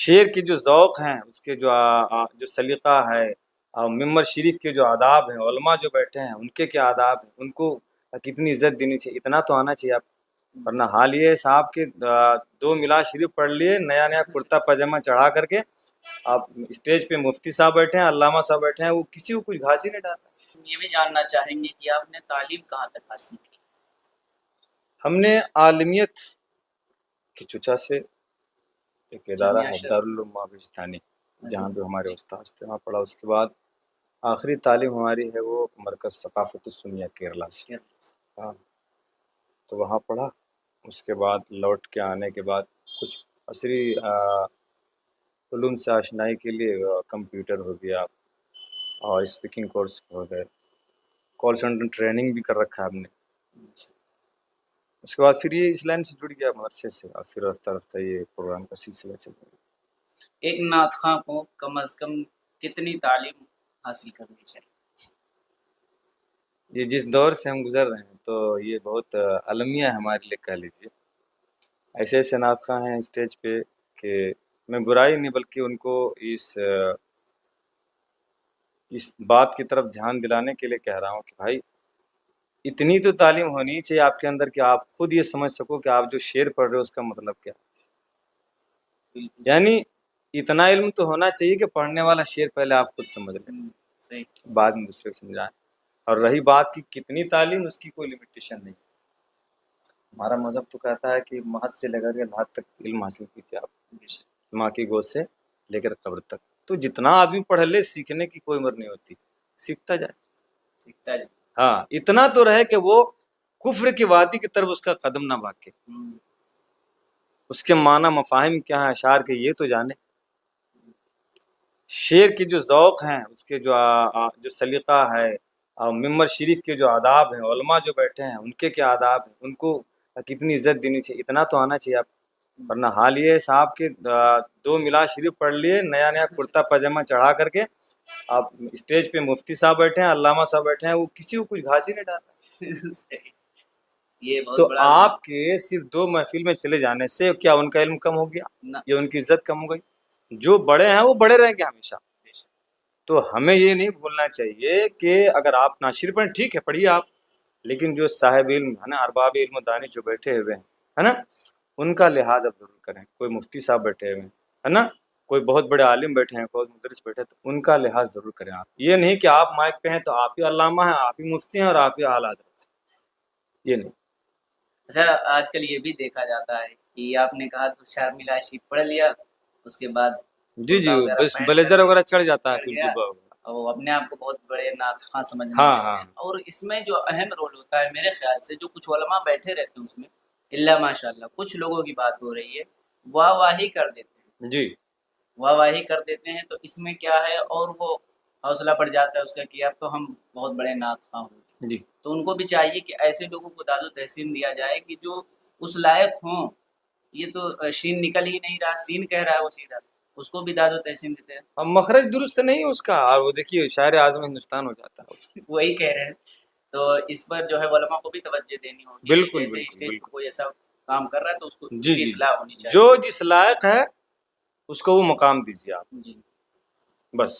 شعر کے جو ذوق ہیں، اس کے جو سلیقہ ہے، اور ممبر شریف کے جو آداب ہیں، علماء جو بیٹھے ہیں ان کے کیا آداب ہیں، ان کو کتنی عزت دینی چاہیے، اتنا تو آنا چاہیے آپ کو۔ ورنہ حال یہ ہے صاحب کے 2 میلاد شریف پڑھ لیے، نیا نیا کرتا پاجامہ چڑھا کر کے آپ اسٹیج پہ مفتی صاحب بیٹھے ہیں، علامہ صاحب بیٹھے ہیں، وہ کسی کو کچھ گھاس ہی نہیں ڈالتا۔ یہ بھی جاننا چاہیں گے کہ آپ نے تعلیم کہاں تک حاصل کی؟ ہم نے عالمیت کی چچا سے ایک ادارہ ہے دارالعلوم بلوچستانی، جہاں پہ ہمارے استاد تھے، وہاں پڑھا۔ اس کے بعد آخری تعلیم ہماری ہے وہ مرکز ثقافت السنیہ کیرلا سے، ہاں، تو وہاں پڑھا۔ اس کے بعد لوٹ کے آنے کے بعد کچھ عصری علوم سے آشنائی کے لیے کمپیوٹر ہو گیا اور اسپیکنگ کورس ہو گئے، کال سینٹر ٹریننگ بھی کر رکھا ہے ہم نے۔ اس کے بعد پھر یہ اس لائن سے جڑ گیا مدرسے سے، اور پھر رفتہ رفتہ یہ پروگرام کا سلسلہ چل گیا۔ ایک نعت خواں کو کم از کم کتنی تعلیم حاصل کرنی چاہیے؟ یہ جس دور سے ہم گزر رہے ہیں تو یہ بہت المیہ ہے ہمارے لیے، کہہ لیجیے۔ ایسے ایسے نعت خواں ہیں اسٹیج پہ کہ میں برائی نہیں بلکہ ان کو اس بات کی طرف دھیان دلانے کے لیے کہہ رہا ہوں کہ بھائی اتنی تو تعلیم ہونی چاہیے آپ کے اندر کہ آپ خود یہ سمجھ سکو کہ آپ جو شعر پڑھ رہے ہو اس کا مطلب کیا ہے۔ یعنی اتنا علم تو ہونا چاہیے کہ پڑھنے والا شعر پہلے آپ خود سمجھ لیں، بعد میں دوسرے کو سمجھائیں۔ اور رہی بات کی کتنی تعلیم، اس کی کوئی لمیٹیشن نہیں۔ ہمارا مذہب تو کہتا ہے کہ محض سے لے کر کے لحد تک علم حاصل کیجیے آپ، ماں کی گود سے لے کر قبر تک۔ تو جتنا آدمی پڑھ لے، سیکھنے کی کوئی عمر نہیں ہوتی، سیکھتا جائے۔ ہاں، اتنا تو رہے کہ وہ کفر کی وادی کی طرف اس کا قدم نہ بھاگے، اس کے معنی مفاہیم کیا ہیں اشعار کے یہ تو جانے، شعر کے جو ذوق ہیں، اس کے جو سلیقہ ہے، اور ممبر شریف کے جو آداب ہیں، علماء جو بیٹھے ہیں ان کے کیا آداب ہیں، ان کو کتنی عزت دینی چاہیے، اتنا تو آنا چاہیے آپ کو۔ ورنہ حال یہ ہے صاحب کے 2 میلاد شریف پڑھ لیے، نیا نیا کرتا پاجامہ چڑھا کر کے آپ اسٹیج پہ مفتی صاحب بیٹھے ہیں، علامہ صاحب بیٹھے ہیں، وہ کسی کو کچھ گھاس ہی نہیں ڈالتا۔ تو آپ کے صرف 2 محفل میں چلے جانے سے کیا ان کا علم کم ہو گیا یا ان کی عزت کم ہو گئی؟ جو بڑے ہیں وہ بڑے رہیں گے ہمیشہ۔ تو ہمیں یہ نہیں بھولنا چاہیے کہ اگر آپ ناشر پڑھیں ٹھیک ہے، پڑھیے آپ، لیکن جو صاحب علم ہے نا، ارباب علم و دانش جو بیٹھے ہوئے ہیں ہے نا، ان کا لحاظ اب ضرور کریں۔ کوئی مفتی صاحب بیٹھے ہوئے ہیں ہے نا، کوئی بہت بڑے عالم بیٹھے ہیں، کوئی مدرس بیٹھے ہیں، تو ان کا لحاظ ضرور کریں آپ۔ یہ نہیں کہ آپ مائک پہ ہیں تو آپ ہی علامہ ہیں، آپ ہی مفتی ہیں اور آپ ہی اعلیٰ حضرت، یہ نہیں۔ اچھا، آج کل یہ بھی دیکھا جاتا ہے کہ آپ نے کہا تو 4 میلاد شریف پڑھ لیا، اس کے بعد جی بس بلیزر وغیرہ چڑھ جاتا ہے، پھر جبہ وہ اپنے آپ کو بہت بڑے نعت خواں سمجھنے لگتے ہیں۔ اور اس میں جو اہم رول ہوتا ہے میرے خیال سے، جو کچھ علماء بیٹھے رہتے ہیں اس میں، اللہ ماشاء اللہ کچھ لوگوں کی بات ہو رہی ہے، واہ واہی کر دیتے ہیں، جی واہ واہی کر دیتے ہیں، تو اس میں کیا ہے، اور وہ حوصلہ پڑ جاتا ہے اس کا کہ اب تو ہم بہت بڑے نعت خواں ہوں گے۔ تو ان کو بھی چاہیے کہ ایسے لوگوں کو داد و تحسین دیا جائے کہ جو اس لائق ہوں۔ یہ تو شین نکل ہی نہیں رہا، سین کہہ رہا ہے وہ سیدھا، اس کو بھی داد و تحسین دیتے ہیں۔ اب مخرج درست نہیں اس کا، اور وہ دیکھیے شاعر اعظم ہندوستان ہو جاتا ہے، وہی کہہ رہے ہیں۔ تو اس پر جو ہے علماء کو بھی توجہ دینی ہوگی، بالکل جیسے اسٹیج پہ کوئی ایسا کام کر رہا ہے تو اس کو اس جی کی اصلاح ہونی چاہیے۔ جو جس لائق ہے اس کو وہ مقام دیجیے آپ، جی بس۔